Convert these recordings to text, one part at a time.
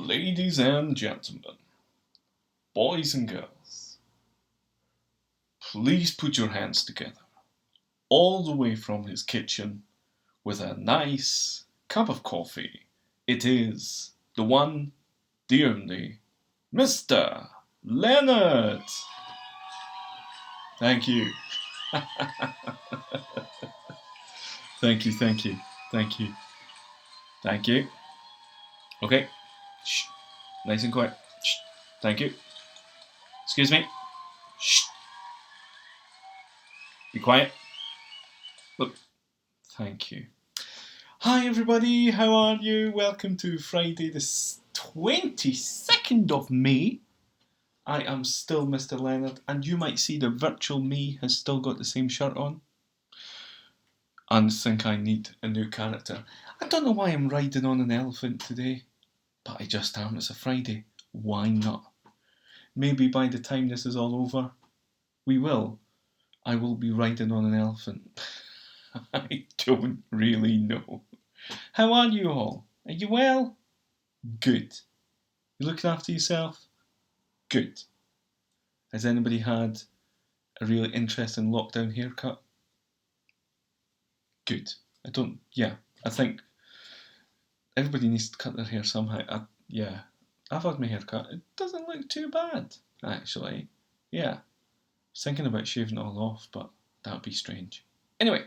Ladies and gentlemen, boys and girls, please put your hands together, all the way from his kitchen, with a nice cup of coffee. It is the one, the only, Mr. Leonard. Thank you. Thank you, thank you, thank you, thank you. Okay. Shh. Nice and quiet. Shh. Thank you. Excuse me. Shh. Be quiet. Look. Thank you. Hi everybody, how are you? Welcome to Friday the 22nd of May. I am still Mr. Leonard, and you might see the virtual me has still got the same shirt on. And think I need a new character. I don't know why I'm riding on an elephant today, but I just am. It's a Friday. Why not? Maybe by the time this is all over, I will be riding on an elephant. I don't really know. How are you all? Are you well? Good. You looking after yourself? Good. Has anybody had a really interesting lockdown haircut? Good. I think everybody needs to cut their hair somehow. I've had my hair cut. It doesn't look too bad, actually. Yeah. I was thinking about shaving it all off, but that would be strange. Anyway,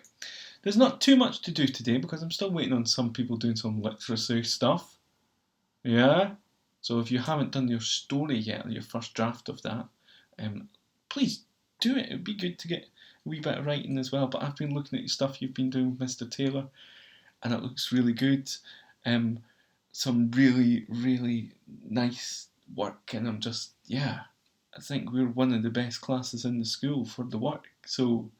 there's not too much to do today because I'm still waiting on some people doing some literacy stuff. Yeah? So if you haven't done your story yet, or your first draft of that, please do it. It would be good to get a wee bit of writing as well. But I've been looking at the stuff you've been doing with Mr. Taylor, and it looks really good. Some really, really nice work, and I think we're one of the best classes in the school for the work. So,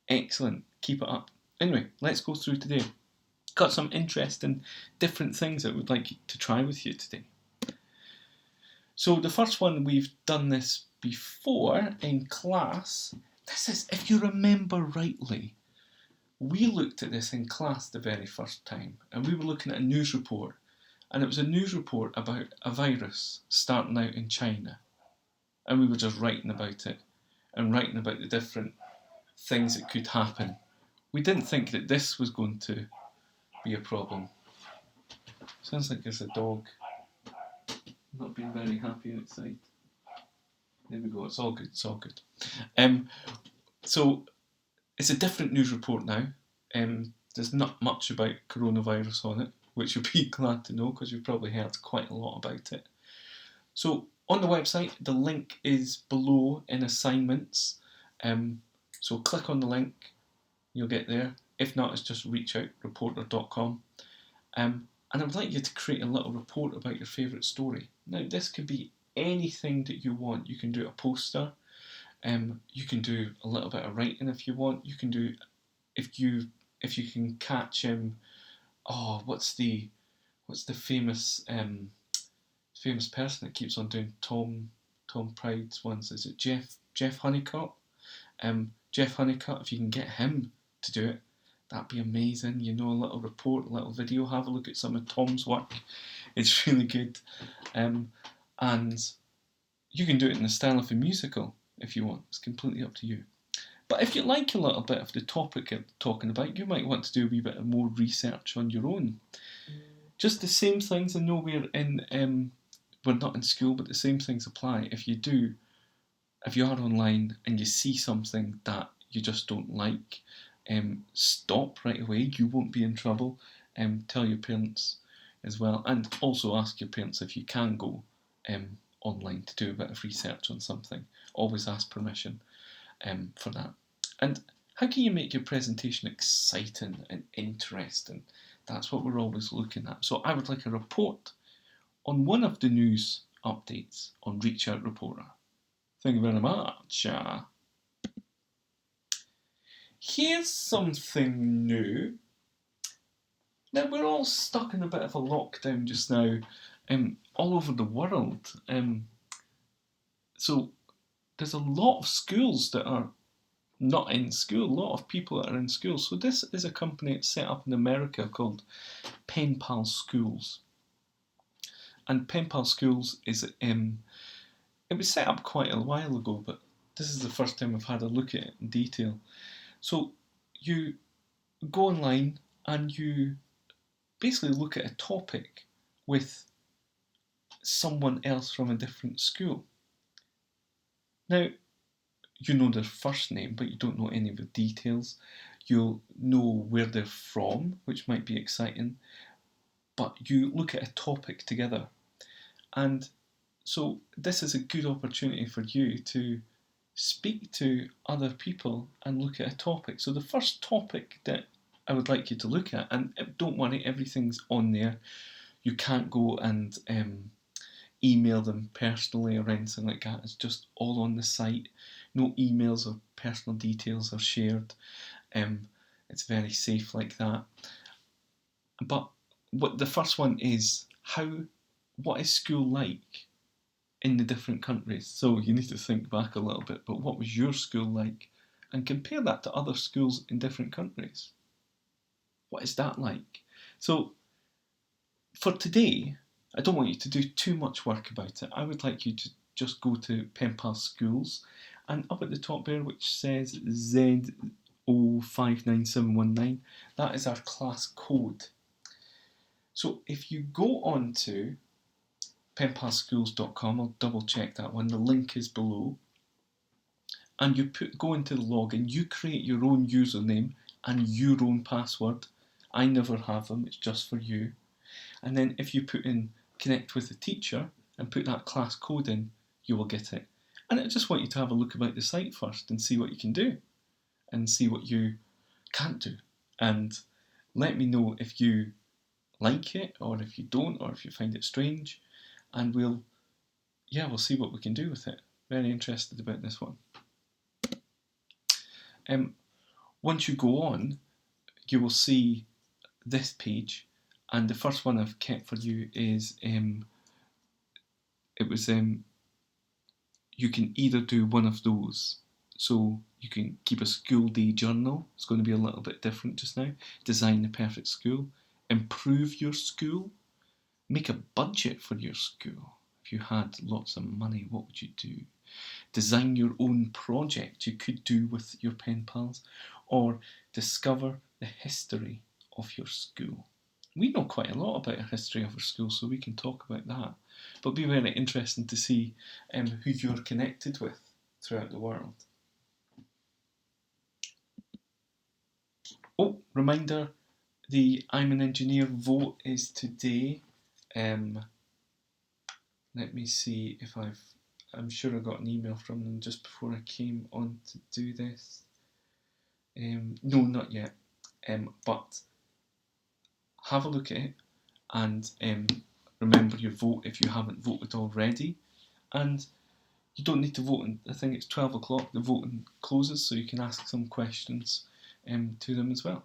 excellent. Keep it up. Anyway, let's go through today. Got some interesting different things that we'd like to try with you today. So the first one, we've done this before in class. This is, if you remember rightly, we looked at this in class the very first time, and we were looking at a news report, and it was a news report about a virus starting out in China, and we were just writing about it and writing about the different things that could happen. We didn't think that this was going to be a problem. Sounds like there's a dog not being very happy outside. There we go, it's all good, it's all good. So it's a different news report now. There's not much about coronavirus on it, which you'll be glad to know because you've probably heard quite a lot about it. So on the website, the link is below in assignments. So click on the link, you'll get there. If not, it's just reachoutreporter.com. And I would like you to create a little report about your favourite story. Now, this could be anything that you want. You can do a poster. You can do a little bit of writing if you want. You can do, if you can catch what's the famous person that keeps on doing Tom Pride's ones? Is it Jeff Honeycutt? Jeff Honeycutt, if you can get him to do it, that'd be amazing. You know, a little report, a little video. Have a look at some of Tom's work. It's really good. And you can do it in the style of a musical if you want. It's completely up to you. But if you like a little bit of the topic I'm talking about, you might want to do a wee bit more research on your own. Just the same things. I know we're not in school, but the same things apply. If you are online and you see something that you just don't like, stop right away. You won't be in trouble. Tell your parents as well, and also ask your parents if you can go online to do a bit of research on something. Always ask permission for that. And how can you make your presentation exciting and interesting? That's what we're always looking at. So I would like a report on one of the news updates on Reach Out Reporter. Thank you very much. Here's something new. Now, we're all stuck in a bit of a lockdown just now, all over the world. So there's a lot of schools that are not in school, a lot of people that are in school. So this is a company that's set up in America called PenPal Schools. And PenPal Schools is, it was set up quite a while ago, but this is the first time I've had a look at it in detail. So you go online and you basically look at a topic with someone else from a different school. Now, you know their first name, but you don't know any of the details. You'll know where they're from, which might be exciting, but you look at a topic together. And so this is a good opportunity for you to speak to other people and look at a topic. So the first topic that I would like you to look at, and don't worry, everything's on there. You can't go and email them personally or anything like that. It's just all on the site. No emails or personal details are shared. It's very safe like that. But what the first one is, what is school like in the different countries? So you need to think back a little bit, but what was your school like? And compare that to other schools in different countries. What is that like? So for today, I don't want you to do too much work about it. I would like you to just go to PenPal Schools, and up at the top there, which says Z059719, that is our class code. So if you go on to penpalschools.com, I'll double check that one, the link is below, and you go into the login, you create your own username and your own password. I never have them, it's just for you. And then if you put in connect with the teacher and put that class code in, you will get it. And I just want you to have a look about the site first and see what you can do and see what you can't do. And let me know if you like it or if you don't, or if you find it strange, and we'll see what we can do with it. Very interested about this one. Once you go on, you will see this page, and the first one I've kept for you is you can either do one of those. So you can keep a school day journal. It's going to be a little bit different just now. Design the perfect school. Improve your school. Make a budget for your school. If you had lots of money, what would you do? Design your own project you could do with your pen pals, or discover the history of your school. We know quite a lot about the history of our school, so we can talk about that. But it'll be very interesting to see who you're connected with throughout the world. Oh, reminder, the I'm an Engineer vote is today. Let me see if I'm sure I got an email from them just before I came on to do this. No, not yet. But have a look at it and remember your vote if you haven't voted already. And you don't need to vote. I think it's 12 o'clock. The voting closes, so you can ask some questions to them as well.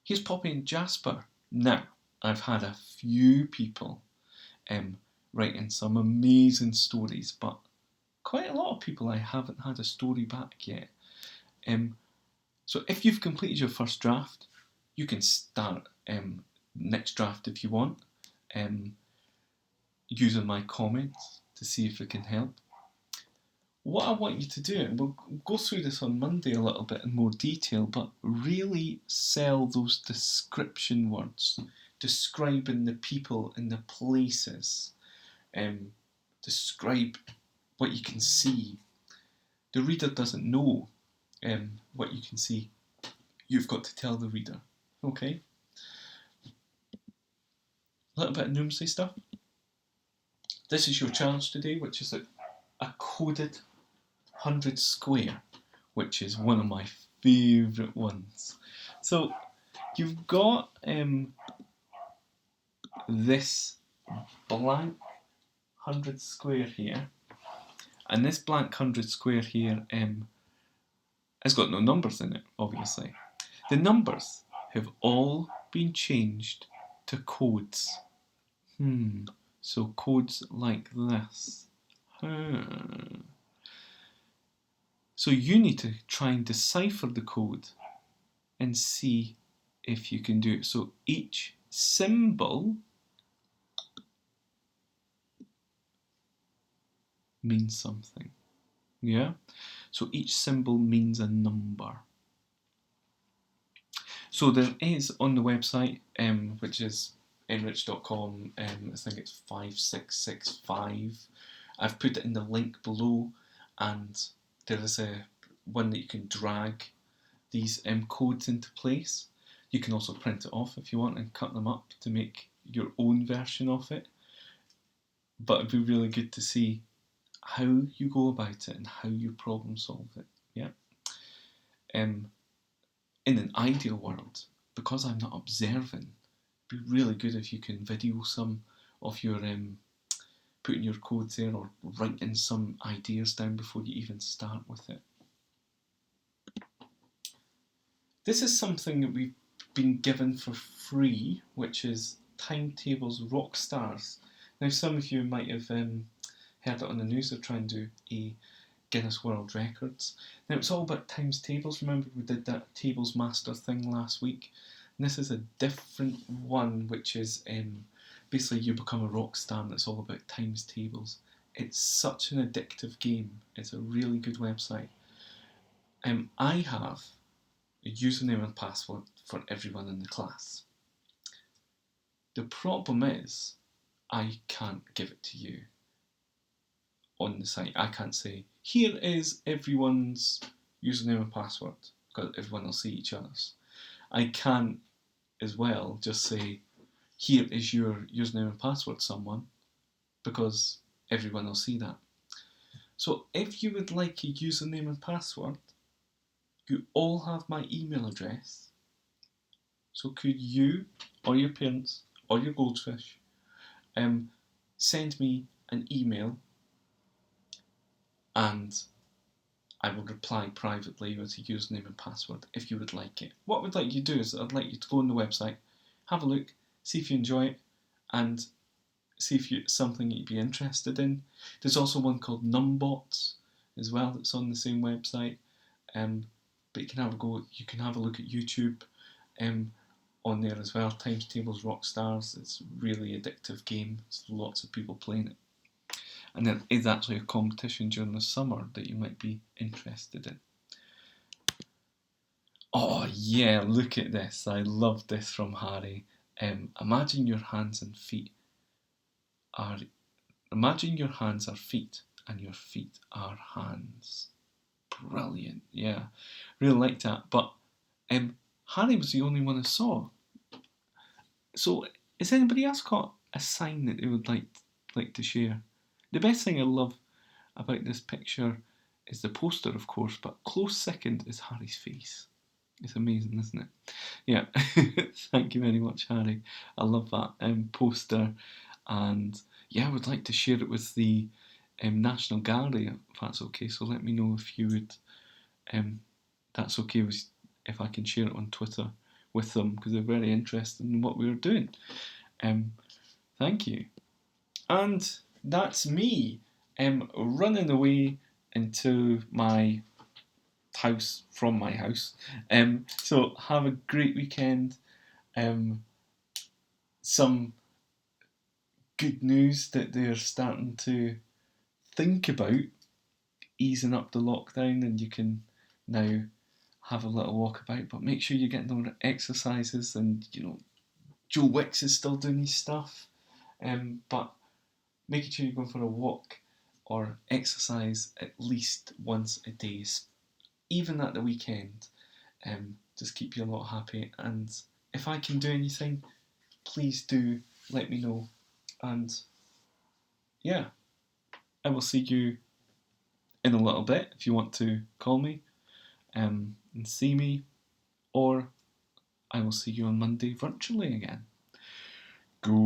Here's Poppy and Jasper. Now, I've had a few people writing some amazing stories, but quite a lot of people I haven't had a story back yet. So if you've completed your first draft, you can start next draft if you want, using my comments to see if it can help. What I want you to do, and we'll go through this on Monday a little bit in more detail, but really sell those description words, describing the people and the places, describe what you can see. The reader doesn't know what you can see. You've got to tell the reader, okay? A little bit of numeracy stuff. This is your challenge today, which is a coded 100 square, which is one of my favourite ones. So you've got this blank 100 square here, and this blank 100 square here has got no numbers in it, obviously. The numbers have all been changed to codes. So codes like this. So you need to try and decipher the code and see if you can do it. So each symbol means something. Yeah? So each symbol means a number. So there is on the website, which is enrich.com, I think it's 5665. I've put it in the link below, and there is a one that you can drag these codes into place. You can also print it off if you want and cut them up to make your own version of it. But it'd be really good to see how you go about it and how you problem solve it. Yeah. In an ideal world, because I'm not observing, it'd be really good if you can video some of your putting your codes there or writing some ideas down before you even start with it. This is something that we've been given for free, which is Timetables Rockstars. Now, some of you might have heard it on the news. They're trying to do a Guinness World Records. Now, it's all about times tables. Remember, we did that tables master thing last week. And this is a different one, which is basically you become a rock star, and it's all about times tables. It's such an addictive game. It's a really good website. I have a username and password for everyone in the class. The problem is, I can't give it to you on the site. I can't say, here is everyone's username and password, because everyone will see each other's. I can't as well just say, here is your username and password, someone, because everyone will see that. So if you would like a username and password, you all have my email address. So could you, or your parents, or your goldfish, send me an email, and I will reply privately with a username and password if you would like it. What I'd like you to do is I'd like you to go on the website, have a look, see if you enjoy it, and see if it's something you'd be interested in. There's also one called Numbots as well that's on the same website. But you can have a go. You can have a look at YouTube on there as well. Times Tables Rockstars. It's a really addictive game. There's lots of people playing it. And there is actually a competition during the summer that you might be interested in. Oh yeah, look at this. I love this from Harry. Imagine your hands and feet are... Imagine your hands are feet and your feet are hands. Brilliant, yeah. Really liked that. But Harry was the only one I saw. So has anybody else got a sign that they would like to share? The best thing I love about this picture is the poster, of course, but close second is Harry's face. It's amazing, isn't it? Yeah. Thank you very much, Harry. I love that poster. And yeah, I would like to share it with the National Gallery, if that's okay. So let me know if you would, that's okay with, if I can share it on Twitter with them, because they're very interested in what we're doing. Thank you. And that's me running away into my house from my house. So have a great weekend. Some good news that they're starting to think about easing up the lockdown, and you can now have a little walk about, but make sure you're getting the exercises. And Joe Wicks is still doing his stuff, but making sure you're going for a walk or exercise at least once a day, even at the weekend. Just keep you a lot happy. And if I can do anything, please do let me know. And yeah, I will see you in a little bit if you want to call me and see me, or I will see you on Monday virtually again. Goodbye.